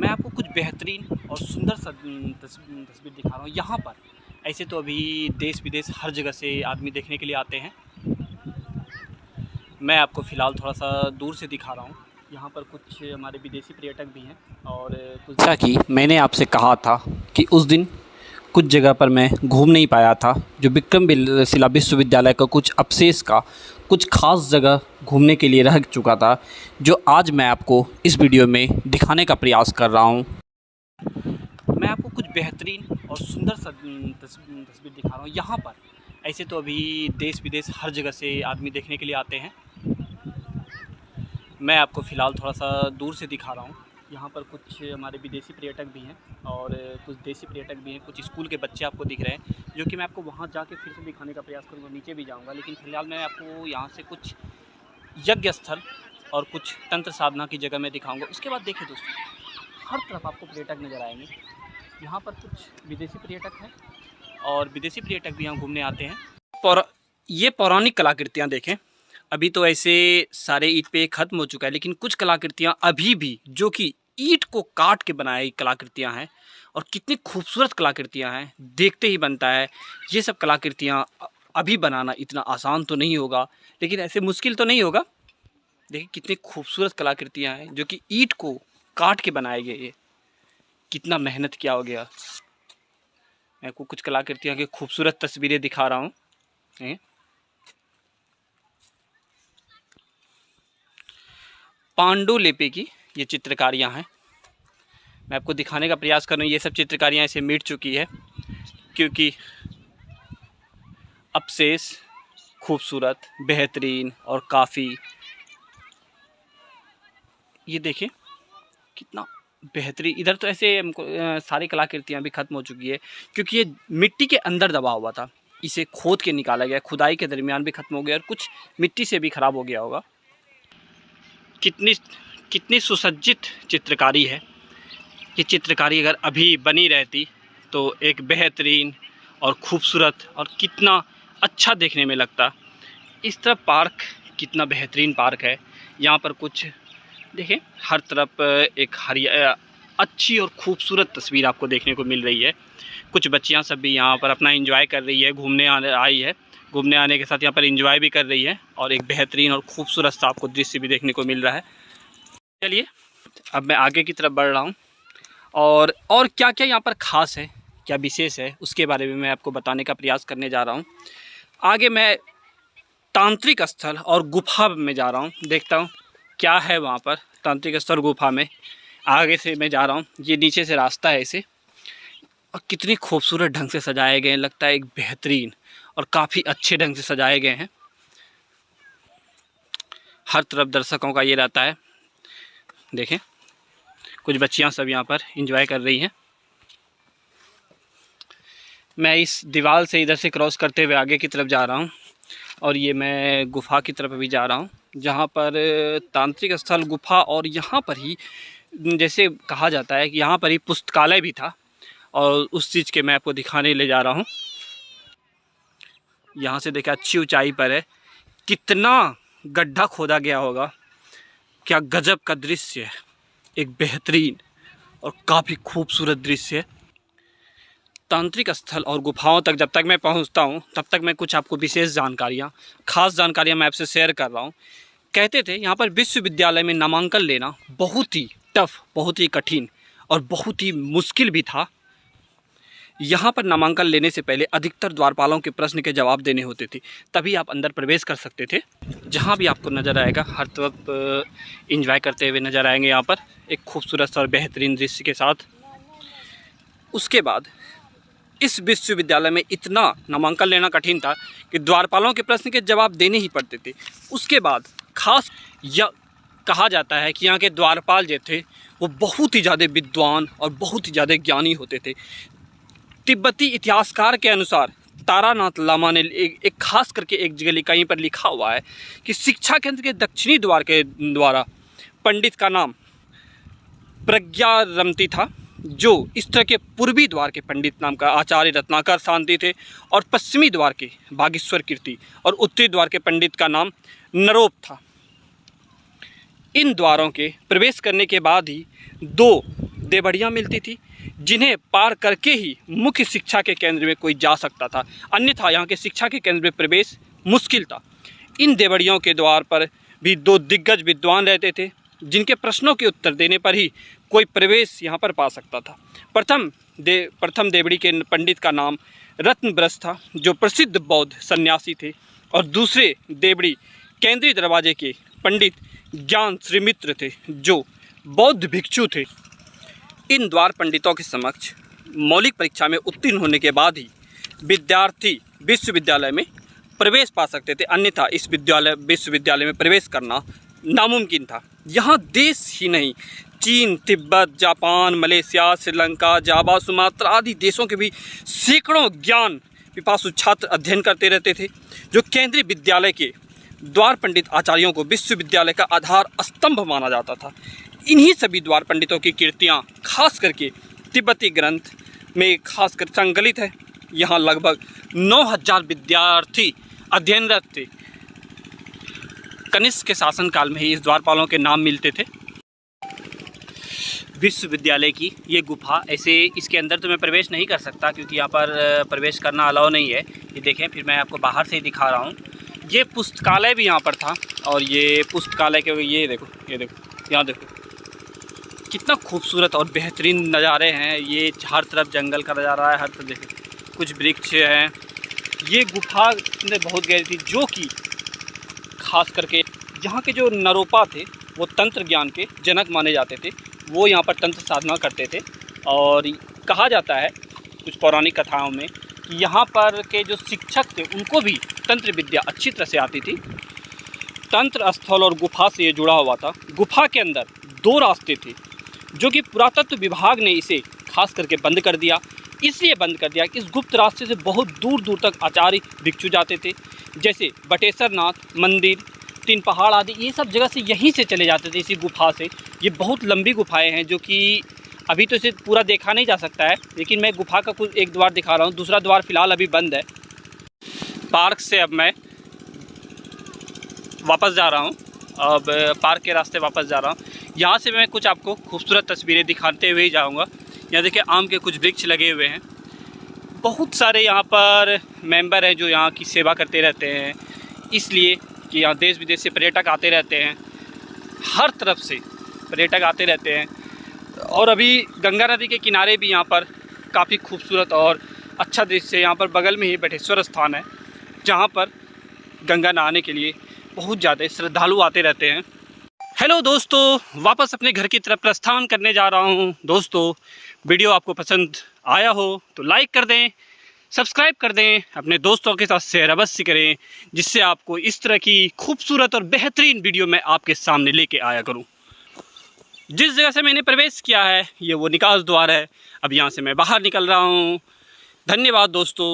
मैं आपको कुछ बेहतरीन और सुंदर तस्वीर दिखा रहा हूँ। यहाँ पर ऐसे तो अभी देश विदेश हर जगह से आदमी देखने के लिए आते हैं। मैं आपको फ़िलहाल थोड़ा सा दूर से दिखा रहा हूँ। यहाँ पर कुछ हमारे विदेशी पर्यटक भी हैं और कुछ जैसा कि मैंने आपसे कहा था कि उस दिन कुछ जगह पर मैं घूम नहीं पाया था, जो विक्रमशिला विश्वविद्यालय का कुछ अवशेष का कुछ ख़ास जगह घूमने के लिए रह चुका था, जो आज मैं आपको इस वीडियो में दिखाने का प्रयास कर रहा हूँ। मैं आपको कुछ बेहतरीन और सुंदर तस्वीर दिखा रहा हूँ। यहाँ पर ऐसे तो अभी देश विदेश हर जगह से आदमी देखने के लिए आते हैं। मैं आपको फ़िलहाल थोड़ा सा दूर से दिखा रहा हूँ। यहाँ पर कुछ हमारे विदेशी पर्यटक भी हैं और कुछ देसी पर्यटक भी हैं। कुछ स्कूल के बच्चे आपको दिख रहे हैं, जो कि मैं आपको वहाँ जाके फिर से दिखाने का प्रयास करूँगा। नीचे भी जाऊँगा, लेकिन फ़िलहाल मैं आपको यहाँ से कुछ यज्ञ स्थल और कुछ तंत्र साधना की जगह मैं दिखाऊँगा। उसके बाद देखिए दोस्तों, हर तरफ आपको पर्यटक नज़र आएंगे। यहाँ पर कुछ विदेशी पर्यटक हैं और विदेशी पर्यटक भी यहाँ घूमने आते हैं। ये पौराणिक कलाकृतियाँ देखें, अभी तो ऐसे सारे ईंट पे ख़त्म हो चुका है, लेकिन कुछ कलाकृतियाँ अभी भी जो कि ईंट को काट के बनाई कलाकृतियाँ हैं, और कितनी खूबसूरत कलाकृतियाँ हैं, देखते ही बनता है। ये सब कलाकृतियाँ अभी बनाना इतना आसान तो नहीं होगा, लेकिन ऐसे मुश्किल तो नहीं होगा। देखिए कितनी खूबसूरत कलाकृतियाँ हैं जो कि ईंट को काट के बनाए गए। ये कितना मेहनत किया हो गया। मैं आपको कुछ कलाकृतियों की खूबसूरत तस्वीरें दिखा रहा हूँ। पांडुलिपि की ये चित्रकारियाँ हैं। मैं आपको दिखाने का प्रयास कर रहा हूँ। ये सब चित्रकारियाँ ऐसे मिट चुकी है, क्योंकि अवशेष खूबसूरत, बेहतरीन और काफ़ी, ये देखिए कितना बेहतरीन। इधर तो ऐसे सारी कलाकृतियाँ भी ख़त्म हो चुकी है, क्योंकि ये मिट्टी के अंदर दबा हुआ था। इसे खोद के निकाला गया, खुदाई के दरमियान भी ख़त्म हो गया और कुछ मिट्टी से भी ख़राब हो गया होगा। कितनी सुसज्जित चित्रकारी है। ये चित्रकारी अगर अभी बनी रहती तो एक बेहतरीन और ख़ूबसूरत और कितना अच्छा देखने में लगता। इस तरफ पार्क, कितना बेहतरीन पार्क है। यहाँ पर कुछ देखिए, हर तरफ एक अच्छी और ख़ूबसूरत तस्वीर आपको देखने को मिल रही है। कुछ बच्चियाँ सब भी यहाँ पर अपना एंजॉय कर रही है, घूमने आई है। घूमने आने के साथ यहाँ पर एंजॉय भी कर रही है और एक बेहतरीन और ख़ूबसूरत सा आपको दृश्य भी देखने को मिल रहा है। चलिए अब मैं आगे की तरफ बढ़ रहा हूँ, और क्या क्या यहाँ पर ख़ास है, क्या विशेष है, उसके बारे में मैं आपको बताने का प्रयास करने जा रहा हूँ। आगे मैं तांत्रिक स्थल और गुफा में जा रहा हूँ, देखता हूँ क्या है वहाँ पर तांत्रिक स्थल गुफा में। आगे से मैं जा रहा हूँ, ये नीचे से रास्ता है इसे, और कितनी खूबसूरत ढंग से सजाए गए हैं। लगता है एक बेहतरीन और काफ़ी अच्छे ढंग से सजाए गए हैं। हर तरफ दर्शकों का ये रहता है। देखें कुछ बच्चियां सब यहाँ पर एंजॉय कर रही हैं। मैं इस दीवार से इधर से क्रॉस करते हुए आगे की तरफ जा रहा हूँ, और ये मैं गुफा की तरफ भी जा रहा हूँ, जहाँ पर तांत्रिक स्थल गुफा, और यहाँ पर ही जैसे कहा जाता है कि यहाँ पर ही पुस्तकालय भी था, और उस चीज़ के मैं आपको दिखाने ले जा रहा हूँ। यहाँ से देखा अच्छी ऊंचाई पर है, कितना गड्ढा खोदा गया होगा, क्या गजब का दृश्य है। एक बेहतरीन और काफ़ी खूबसूरत दृश्य है। तांत्रिक स्थल और गुफाओं तक जब तक मैं पहुंचता हूं, तब तक मैं कुछ आपको विशेष जानकारियां, खास जानकारियां मैं आपसे शेयर कर रहा हूं। कहते थे यहाँ पर विश्वविद्यालय में नामांकन लेना बहुत ही टफ, बहुत ही कठिन और बहुत ही मुश्किल भी था। यहाँ पर नामांकन लेने से पहले अधिकतर द्वारपालों के प्रश्न के जवाब देने होते थे, तभी आप अंदर प्रवेश कर सकते थे। जहाँ भी आपको नज़र आएगा, हर तरफ एंजॉय करते हुए नज़र आएंगे यहाँ पर एक खूबसूरत और बेहतरीन दृश्य के साथ। उसके बाद इस विश्वविद्यालय में इतना नामांकन लेना कठिन था कि द्वारपालों के प्रश्न के जवाब देने ही पड़ते थे। उसके बाद खास यह कहा जाता है कि यहाँ के द्वारपाल जो थे वो बहुत ही ज़्यादा विद्वान और बहुत ही ज़्यादा ज्ञानी होते थे। तिब्बती इतिहासकार के अनुसार तारानाथ लामा ने एक खास करके एक जगह कहीं पर लिखा हुआ है कि शिक्षा केंद्र के दक्षिणी द्वार के द्वारा पंडित का नाम प्रज्ञारमती था, जो इस तरह के पूर्वी द्वार के पंडित नाम का आचार्य रत्नाकर शांति थे, और पश्चिमी द्वार के बागेश्वर कीर्ति और उत्तरी द्वार के पंडित का नाम नरोप था। इन द्वारों के प्रवेश करने के बाद ही दो देवड़ियाँ मिलती थी जिन्हें पार करके ही मुख्य शिक्षा के केंद्र में कोई जा सकता था, अन्यथा यहाँ के शिक्षा के केंद्र में प्रवेश मुश्किल था। इन देवड़ियों के द्वार पर भी 2 दिग्गज विद्वान रहते थे जिनके प्रश्नों के उत्तर देने पर ही कोई प्रवेश यहाँ पर पा सकता था। प्रथम देवड़ी के पंडित का नाम रत्नब्रश था, जो प्रसिद्ध बौद्ध सन्यासी थे, और दूसरे देवड़ी केंद्रीय दरवाजे के पंडित ज्ञान श्रीमित्र थे, जो बौद्ध भिक्षु थे। इन द्वार पंडितों के समक्ष मौलिक परीक्षा में उत्तीर्ण होने के बाद ही विद्यार्थी विश्वविद्यालय में प्रवेश पा सकते थे, अन्यथा इस विश्वविद्यालय में प्रवेश करना नामुमकिन था। यहाँ देश ही नहीं, चीन, तिब्बत, जापान, मलेशिया, श्रीलंका, जावा, सुमात्रा आदि देशों के भी सैकड़ों ज्ञान पिपासु छात्र अध्ययन करते रहते थे, जो केंद्रीय विद्यालय के द्वार पंडित आचार्यों को विश्वविद्यालय का आधार स्तंभ माना जाता था। इन्हीं सभी द्वार पंडितों की कीर्तियाँ खास करके तिब्बती ग्रंथ में खासकर संकलित है। यहाँ लगभग 9000 विद्यार्थी अध्ययनरत थे। कनिष्क के शासनकाल में ही इस द्वारपालों के नाम मिलते थे। विश्वविद्यालय की ये गुफा, ऐसे इसके अंदर तो मैं प्रवेश नहीं कर सकता क्योंकि यहाँ पर प्रवेश करना अलाउ नहीं है। ये देखें, फिर मैं आपको बाहर से ही दिखा रहा हूँ। ये पुस्तकालय भी यहाँ पर था, और ये पुस्तकालय के ये देखो यहाँ देखो कितना खूबसूरत और बेहतरीन नज़ारे हैं। ये हर तरफ जंगल का नज़ारा है, हर तरफ देखो कुछ वृक्ष हैं। ये गुफा में बहुत गहरी थी, जो कि खास करके यहाँ के जो नरोपा थे वो तंत्र ज्ञान के जनक माने जाते थे। वो यहाँ पर तंत्र साधना करते थे, और कहा जाता है कुछ पौराणिक कथाओं में कि यहाँ पर के जो शिक्षक थे उनको भी तंत्र विद्या अच्छी तरह से आती थी। तंत्र स्थल और गुफा से ये जुड़ा हुआ था। गुफा के अंदर 2 रास्ते थे, जो कि पुरातत्व विभाग ने इसे खास करके बंद कर दिया। इसलिए बंद कर दिया कि इस गुप्त रास्ते से बहुत दूर दूर तक आचार्य भिक्षु जाते थे, जैसे बटेश्वर नाथ मंदिर, 3 पहाड़ आदि, ये सब जगह से यहीं से चले जाते थे इसी गुफा से। ये बहुत लंबी गुफाएं हैं, जो कि अभी तो इसे पूरा देखा नहीं जा सकता है, लेकिन मैं गुफा का कुछ एक द्वार दिखा रहा हूँ। दूसरा द्वार फिलहाल अभी बंद है। पार्क से अब मैं वापस जा रहा हूँ, अब पार्क के रास्ते वापस जा रहा हूँ। यहाँ से मैं कुछ आपको खूबसूरत तस्वीरें दिखाते हुए ही जाऊँगा। यहाँ देखिए आम के कुछ वृक्ष लगे हुए हैं। बहुत सारे यहाँ पर मेंबर हैं जो यहाँ की सेवा करते रहते हैं, इसलिए कि यहाँ देश विदेश से पर्यटक आते रहते हैं। हर तरफ से पर्यटक आते रहते हैं। और अभी गंगा नदी के किनारे भी यहाँ पर काफ़ी खूबसूरत और अच्छा दृश्य है। यहाँ पर बगल में ही बटेश्वर स्थान है, जहाँ पर गंगा नहाने के लिए बहुत ज़्यादा श्रद्धालु आते रहते हैं। हेलो दोस्तों, वापस अपने घर की तरफ प्रस्थान करने जा रहा हूँ। दोस्तों, वीडियो आपको पसंद आया हो तो लाइक कर दें, सब्सक्राइब कर दें, अपने दोस्तों के साथ शेयर अवश्य करें, जिससे आपको इस तरह की खूबसूरत और बेहतरीन वीडियो मैं आपके सामने लेके आया करूं। जिस जगह से मैंने प्रवेश किया है ये वो निकास द्वार है। अब यहाँ से मैं बाहर निकल रहा हूँ। धन्यवाद दोस्तों।